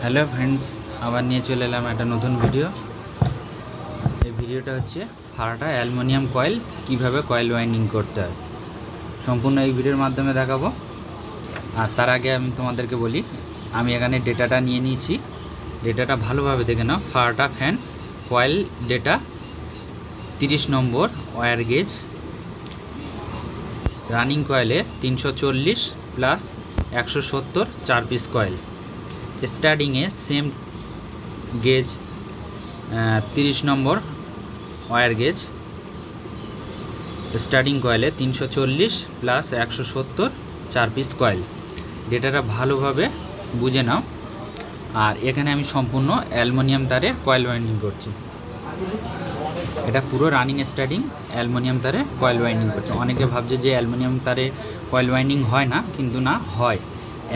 Hello friends, আবার নিয়ে চলে এলাম একটা নতুন ভিডিও। এই ভিডিওটা হচ্ছে ফারাটা অ্যালুমিনিয়াম কয়েল কিভাবে কয়েল ওয়াইন্ডিং করতে হয়, সম্পূর্ণ এই ভিডিওর মাধ্যমে দেখাবো। আর তার আগে আমি তোমাদেরকে বলি, আমি এখানে ডেটাটা নিয়ে নিয়েছি। ডেটাটা ভালোভাবে দেখে নাও। ফারাটা fan coil data 30 number wire gauge, running কয়েলে 340 প্লাস 170 4 পিস কয়েল, স্টার্টিংয়ে same gauge 30 number wire gauge, starting কয়েলে 340 প্লাস 170 4 পিস কয়েল। ডেটাটা ভালোভাবে বুঝে নাও। আর এখানে আমি সম্পূর্ণ অ্যালুমিনিয়াম তারে কয়েল ওয়াইন্ডিং করছি। এটা পুরো রানিং স্টার্টিং অ্যালুমিনিয়াম তারে কয়েল ওয়াইন্ডিং করছে। অনেকে ভাবছে যে অ্যালুমিনিয়াম তারে কয়েল ওয়াইন্ডিং হয় না, কিন্তু না, হয়।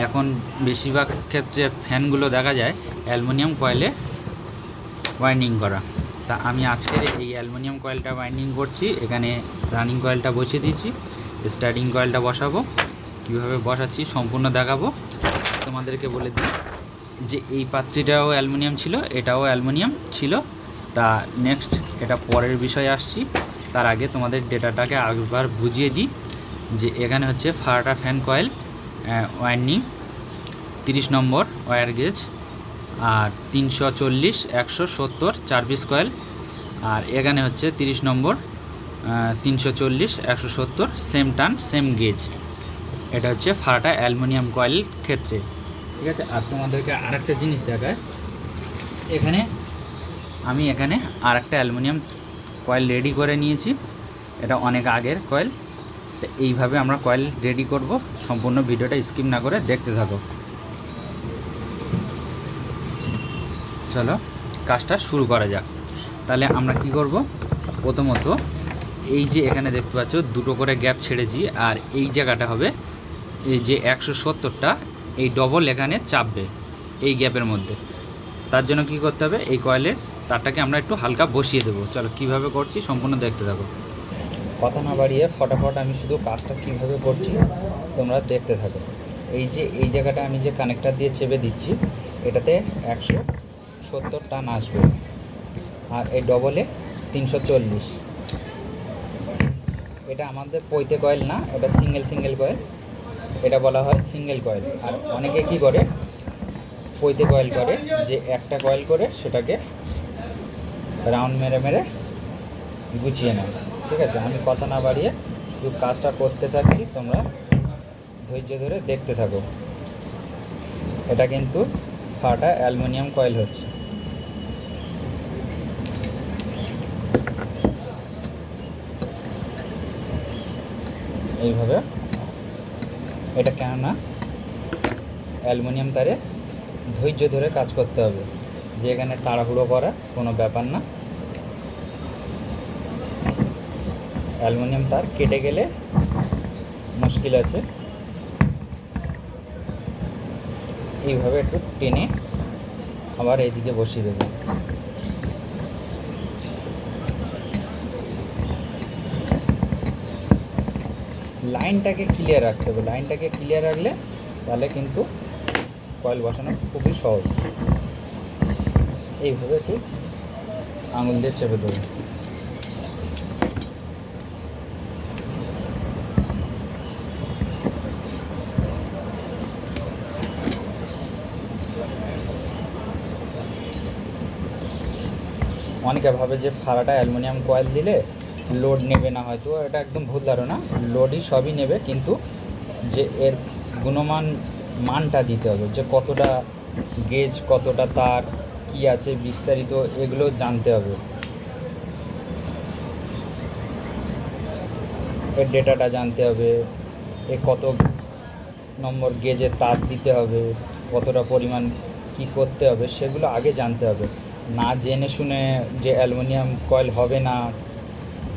এখন বেশিরভাগ ক্ষেত্রে ফ্যানগুলো দেখা যায় অ্যালুমিনিয়াম কয়েলে ওয়াইন্ডিং করা। তা আমি আজকের এই অ্যালুমিনিয়াম কয়েলটা ওয়াইন্ডিং করছি। এখানে রানিং কয়েলটা বসিয়ে দিয়েছি, স্টার্টিং কয়েলটা বসাবো। কীভাবে বসাচ্ছি সম্পূর্ণ দেখাবো। তোমাদেরকে বলে দিই যে এই পাত্রটাও অ্যালুমিনিয়াম ছিল, এটাও অ্যালুমিনিয়াম ছিল। তা নেক্সট এটা পরের বিষয়ে আসছি। তার আগে তোমাদের ডেটাটাকে একবার বুঝিয়ে দিই যে এখানে হচ্ছে ফারাটা fan coil winding 30 number wire gauge, আর 340 170 4 পিস কয়েল। আর এখানে হচ্ছে 30 নম্বর 340 170 সেম টান সেম গেজ। এটা হচ্ছে ফারাটা অ্যালুমিনিয়াম কয়েল ক্ষেত্রে, ঠিক আছে। আর তোমাদেরকে আরেকটা জিনিস দেখায়, আমি এখানে আরেকটা অ্যালুমিনিয়াম কয়েল রেডি করে নিয়েছি। এটা অনেক আগের কয়েল। তো এইভাবে আমরা কয়েল রেডি করব। সম্পূর্ণ ভিডিওটা স্কিপ না করে দেখতে থাকো। চলো কাজটা শুরু করা যাক। তাহলে আমরা কি করব, প্রথমত এই যে এখানে দেখতে পাচ্ছ দুটো করে গ্যাপ ছেড়েছি, আর এই জায়গাটা হবে এই যে 170টা এই ডবল এখানে চাপবে এই গ্যাপের মধ্যে। তার জন্য কি করতে হবে, এই কয়েলের তারটাকে আমরা একটু হালকা বসিয়ে দেবো। চলো কীভাবে করছি সম্পূর্ণ দেখতে থাকো। কথা না বাড়িয়ে ফটাফট আমি শুধু কাজটা কীভাবে করছি তোমরা দেখতে থাকো। এই যে এই জায়গাটা আমি যে কানেক্টার দিয়ে চেপে দিচ্ছি, এটাতে 170 টান আসবে, আর এই ডবলে 340। এটা আমাদের পৈতে কয়েল না, এটা সিঙ্গেল কয়েল। এটা বলা হয় সিঙ্গেল কয়েল। আর অনেকে কি করে, পৈতে কয়েল করে, যে একটা কয়েল করে সেটাকে রাউন্ড মেরে মেরে গুছিয়ে নেয়, ঠিক আছে। আমি কথা না বাড়িয়ে শুধু কাজটা করতে থাকছি, তোমরা ধৈর্য ধরে দেখতে থাকো। এটা কিন্তু ফারাটা অ্যালুমিনিয়াম কয়েল হচ্ছে। এইভাবে এটা কেননা অ্যালুমিনিয়াম তারে ধৈর্য ধরে কাজ করতে হবে, যে এখানে তাড়াহুড়ো করা কোনো ব্যাপার না। অ্যালুমিনিয়াম তার কেটে গেলে মুশকিল আছে। এইভাবে একটু টেনে আবার এইদিকে বসিয়ে দেবো। লাইনটাকে ক্লিয়ার রাখতে হবে। লাইনটাকে ক্লিয়ার রাখলে তাহলে কিন্তু কয়েল বসানো খুবই সহজ। এইভাবে একটু আঙুল দিয়ে চেপে দেবো। অনেকে ভাবে যে ফারাটা অ্যালুমিনিয়াম কয়েল দিলে লোড নেবে না, হয়তো এটা একদম ভুল ধারণা। লোডই সবই নেবে, কিন্তু যে এর মানটা দিতে হবে, যে কতটা গেজ, কতটা তার, কি আছে বিস্তারিত, এগুলো জানতে হবে। এর ডেটাটা জানতে হবে, এ কত নম্বর গেজে তার দিতে হবে, কতটা পরিমাণ কি করতে হবে, সেগুলো আগে জানতে হবে। না জেনে শুনে যে অ্যালুমিনিয়াম কয়েল হবে না,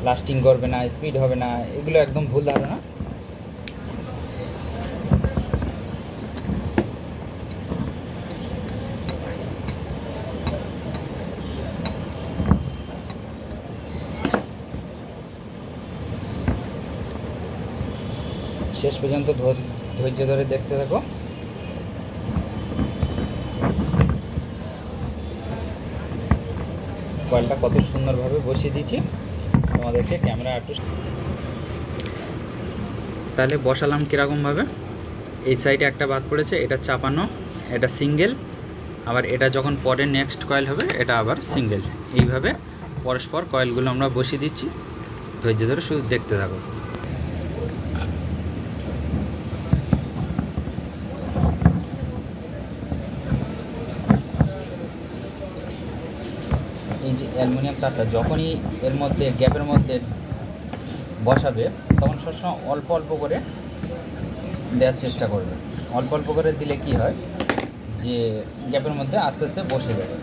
লাস্টিং করবে না, স্পিড হবে না, এগুলো একদম ভুল ধারণা। শেষ পর্যন্ত ধৈর্য ধরে দেখতে থাকো। কয়েলটা কত সুন্দরভাবে বসিয়ে দিয়েছি, তোমাদেরকে ক্যামেরা একটু তাহলে বসালাম কীরকমভাবে। এই সাইডে একটা বাদ পড়েছে, এটা চাপানো, এটা সিঙ্গেল, আবার এটা যখন পরে নেক্সট কয়েল হবে এটা আবার সিঙ্গেল। এইভাবে পরস্পর কয়েলগুলো আমরা বসিয়ে দিচ্ছি। ধৈর্য ধরে শুধু দেখতে থাকো। এই যে অ্যালুমিনিয়াম তারটা যখনই এর মধ্যে গ্যাপের মধ্যে বসাবে তখন সবসময় অল্প অল্প করে দেওয়ার চেষ্টা করবে। অল্প অল্প করে দিলে কি হয় যে গ্যাপের মধ্যে আস্তে আস্তে বসে যাবে।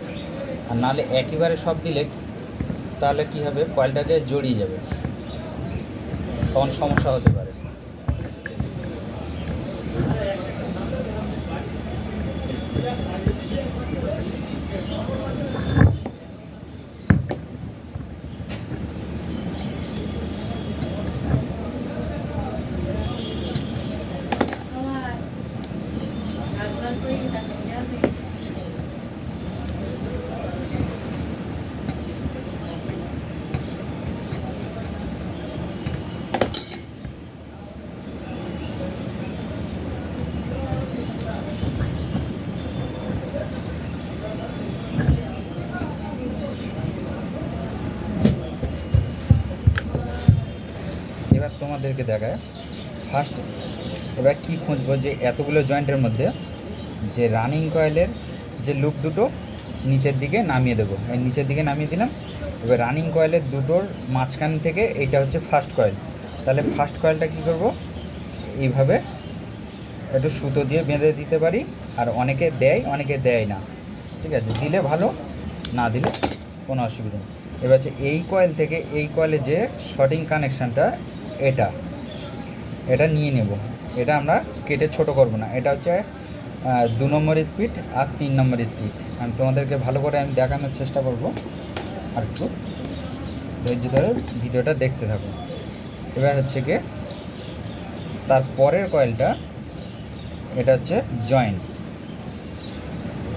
আর নাহলে একেবারে সব দিলে তাহলে কি হবে, কয়েলটাকে জড়িয়ে যাবে, তখন সমস্যা হতে পারে। এবার তোমাদেরকে দেখায় ফার্স্ট, এবার কি খুঁজবো যে এতগুলো জয়েন্টের মধ্যে যে রানিং কয়েলের যে লুপ দুটো নিচের দিকে নামিয়ে দেবো। এই নিচের দিকে নামিয়ে দিলাম। এবার রানিং কয়েলের দুটোর মাঝখান থেকে এইটা হচ্ছে ফার্স্ট কয়েল। তাহলে ফার্স্ট কয়েলটা কী করবো, এইভাবে একটু সুতো দিয়ে বেঁধে দিতে পারি। আর অনেকে দেয় অনেকে দেয় না, ঠিক আছে, দিলে ভালো, না দিলে কোনো অসুবিধা নেই। এবার হচ্ছে এই কয়েল থেকে এই কয়েলে যে শর্টিং কানেকশানটা এটা নিয়ে নেব। এটা আমরা কেটে ছোট করব না। এটা হচ্ছে 2 নম্বর স্পিড আর 3 নম্বর স্পিড। আমি তোমাদেরকে ভালো করে দেখানোর চেষ্টা করব, আর একটু ধৈর্য ধরে ভিডিওটা দেখতে থাকো। এবার হচ্ছে গিয়ে তারপরের কয়েলটা, এটা হচ্ছে জয়েন্ট।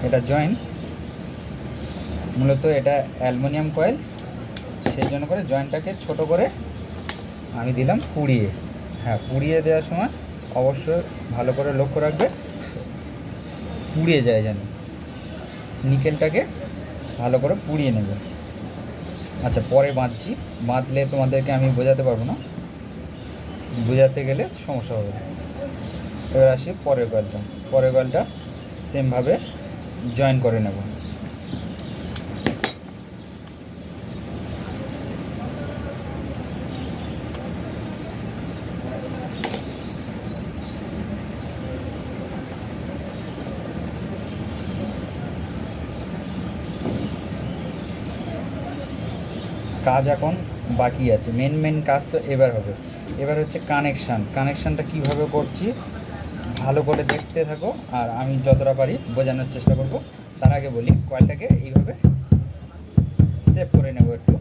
এটা জয়েন্ট, মূলত এটা অ্যালুমিনিয়াম কয়েল, সেই জন্য করে জয়েন্টটাকে ছোট করে আমি দিলাম পুড়িয়ে। হ্যাঁ, পুড়িয়ে দেওয়ার সময় অবশ্যই ভালো করে লক্ষ্য রাখবে পুড়িয়ে যায় যেন, নিকেলটাকে ভালো করে পুড়িয়ে নেবে। আচ্ছা, পরে বাঁধলে তোমাদেরকে আমি বোঝাতে পারবো না, বোঝাতে গেলে সমস্যা হবে। এবার আসি পরের কয়েলটা সেমভাবে জয়েন করে নেব। কাজ এখন বাকি আছে, মেন কাজ তো এবার হবে। এবার হচ্ছে কানেকশানটা কীভাবে করছি ভালো করে দেখতে থাকো, আর আমি যতটা পারি বোঝানোর চেষ্টা করব। তার আগে বলি, কয়েলটাকে এইভাবে সেভ করে নেব একটু।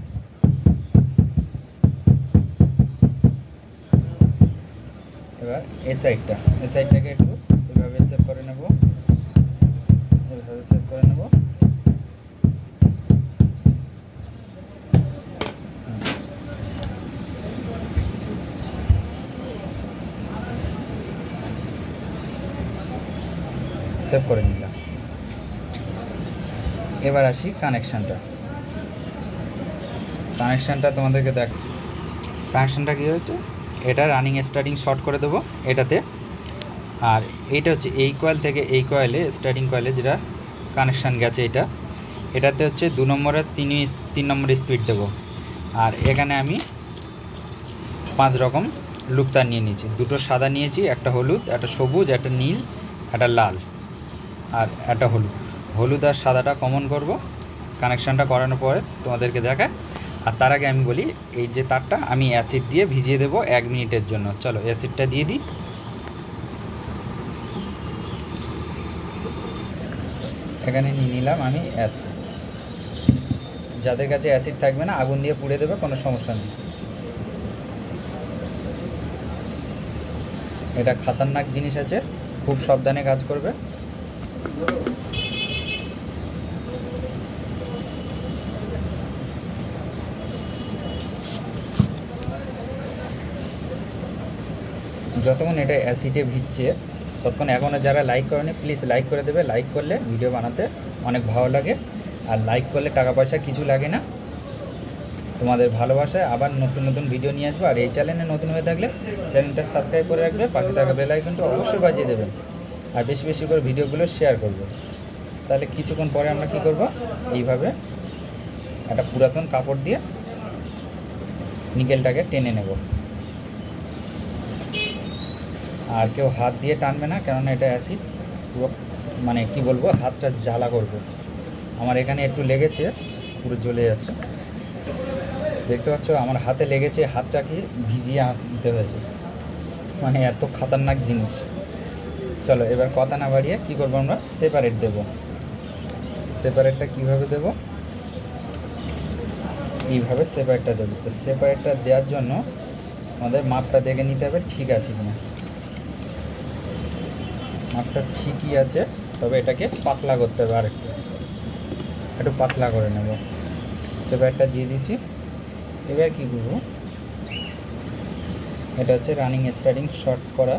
এবার এই সাইডটাকে একটু এইভাবে সেভ করে নেব, এইভাবে সেভ করে নেব। সেভ করে নিলাম। এবার আসি কানেকশানটা তোমাদেরকে দেখ। কানেকশানটা কী হচ্ছে, এটা রানিং স্টার্টিং শর্ট করে দেবো এটাতে। আর এইটা হচ্ছে এই কয়েল থেকে এই কয়েলে, স্টার্টিং কয়েলে যেটা কানেকশান গেছে এটাতে হচ্ছে 2 নম্বরের 3 নম্বর স্পিড দেবো। আর এখানে আমি 5 রকম লুপ তার নিয়ে নিয়েছি। 2টো সাদা নিয়েছি, একটা হলুদ, একটা সবুজ, একটা নীল, একটা লাল, আর একটা হলুদ আর সাদাটা কমন করব কানেকশানটা করানোর পরে তোমাদেরকে দেখায়। আর তার আগে আমি বলি, এই যে তারটা আমি অ্যাসিড দিয়ে ভিজিয়ে দেবো 1 মিনিটের জন্য। চলো অ্যাসিডটা দিয়ে দিই। এখানে নিয়ে নিলাম আমি অ্যাসিড। যাদের কাছে অ্যাসিড থাকবে না আগুন দিয়ে পুড়ে দেবে, কোনো সমস্যা নেই। এটা খতরনাক জিনিস আছে, খুব সাবধানে কাজ করবে। যতক্ষণ এটা অ্যাসিডে ভিজছে ততক্ষণ এখনও যারা লাইক করেনি প্লিজ লাইক করে দেবে। লাইক করলে ভিডিও বানাতে অনেক ভালো লাগে, আর লাইক করলে টাকা পয়সা কিছু লাগে না। তোমাদের ভালোবাসায় আবার নতুন নতুন ভিডিও নিয়ে আসবো। আর এই চ্যানেলে নতুন হয়ে থাকলে চ্যানেলটা সাবস্ক্রাইব করে রাখবে, পাশে থাকা বেল আইকনটা অবশ্যই বাজিয়ে দেবেন, আর বেশি বেশি করে ভিডিওগুলো শেয়ার করবে। তাহলে কিছুক্ষণ পরে আমরা কী করব, এইভাবে একটা পুরাতন কাপড় দিয়ে নিকেলটাকে টেনে নেব। আর কেউ হাত দিয়ে টানবে না, কেননা এটা অ্যাসিড, পুরো মানে কি বলবো, হাতটা জ্বালা করবে। আমার এখানে একটু লেগেছে, পুরো জ্বলে যাচ্ছে, দেখতে পাচ্ছ আমার হাতে লেগেছে, হাতটা কি ভিজিয়ে আনতে হয়েছে, মানে এত খতরনাক জিনিস। চলো এবার কথা না বাড়িয়ে কী করবো, আমরা সেপারেট দেব। সেপারেটটা কীভাবে দেব, এইভাবে সেপারেটটা দেবো। তো সেপারেটটা দেওয়ার জন্য আমাদের মাপটা দেখে নিতে হবে ঠিক আছে কিনা। মাপটা ঠিকই আছে, তবে এটাকে পাতলা করতে হবে, আর একটু পাতলা করে নেব। সেপারেটটা দিয়ে দিচ্ছি। এবার কী করবো, এটা হচ্ছে রানিং স্টার্টিং শর্ট করা।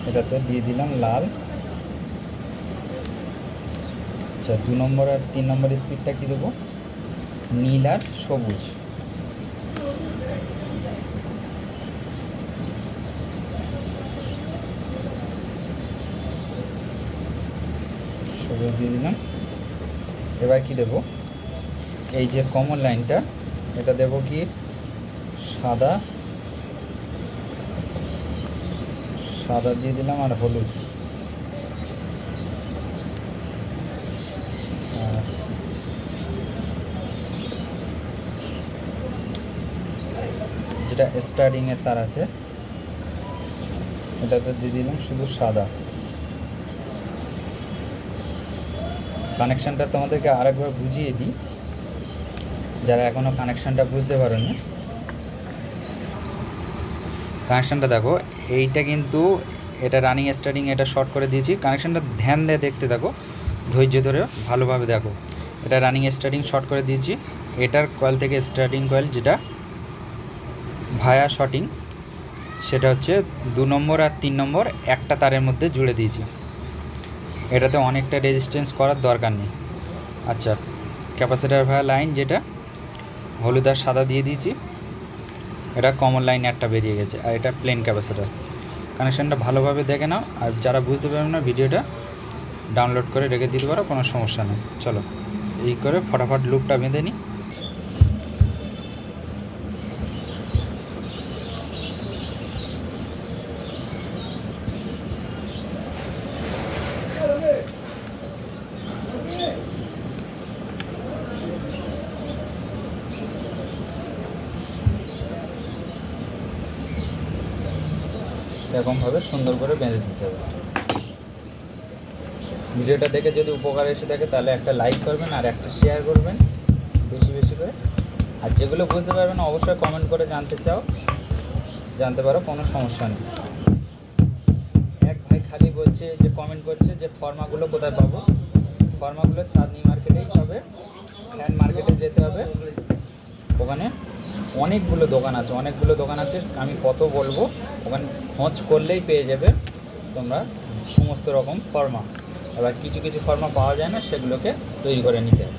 এটাতে দিয়ে দিলাম লাল। আচ্ছা 2 নম্বর আর 3 নম্বর স্পিডটা কী দেবো, নীল আর সবুজ। সবুজ দিয়ে দিলাম। এবার কি দেব, এই যে কমন লাইনটা, এটা দেব কি সাদা, সাদা দিয়ে দিলাম, আর হলুদ। যেটা স্টার্টিংয়ের তার আছে এটাতে দিয়ে দিলাম শুধু সাদা। কানেকশানটা তোমাদেরকে আরেকবার বুঝিয়ে দিই, যারা এখনও কানেকশানটা বুঝতে পারোনি। কানেকশানটা দেখো, এইটা কিন্তু এটা রানিং স্টার্টিং, এটা শর্ট করে দিয়েছি। কানেকশানটা ধ্যান দিয়ে দেখতে থাকো, ধৈর্য ধরে ভালোভাবে দেখো। এটা রানিং স্টার্টিং শর্ট করে দিয়েছি। এটার কয়েল থেকে স্টার্টিং কয়েল যেটা ভায়া শর্টিং, সেটা হচ্ছে 2 নম্বর আর 3 নম্বর একটা তারের মধ্যে জুড়ে দিয়েছি। এটাতে অনেকটা রেজিস্ট্যান্স করার দরকার নেই। আচ্ছা ক্যাপাসিটার ভায়া লাইন যেটা হলুদ আর সাদা দিয়ে দিয়েছি, এটা কমন লাইন একটা বেরিয়ে গেছে, আর এটা প্লেন ক্যাপাসিটার। কানেকশানটা ভালোভাবে দেখে নাও, আর যারা বুঝতে পারবে না ভিডিওটা ডাউনলোড করে রেখে দিতে পারো, কোনো সমস্যা নেই। চলো এই করে ফটাফট লুপটা বেঁধে নিই। এরকমভাবে সুন্দর করে বেঁধে দিতে হবে। ভিডিওটা দেখে যদি উপকার এসে থাকে তাহলে একটা লাইক করবেন, আর একটা শেয়ার করবেন বেশি বেশি করে। আর যেগুলো বুঝতে পারবেন অবশ্যই কমেন্ট করে জানতে পারো, কোনো সমস্যা নেই। এক ভাই খালি বলছে যে কমেন্ট করছে যে ফর্মাগুলো কোথায় পাবো। ফর্মাগুলো চাঁদনি মার্কেটেই পাবে, ফ্যান মার্কেটে যেতে হবে, ওখানে অনেকগুলো দোকান আছে, আমি কত বলবো, ওখানে খোঁজ করলেই পেয়ে যাবে তোমরা সমস্ত রকম ফর্মা। এবার কিছু কিছু ফর্মা পাওয়া যায় না, সেগুলোকে তৈরি করে নিতে হবে।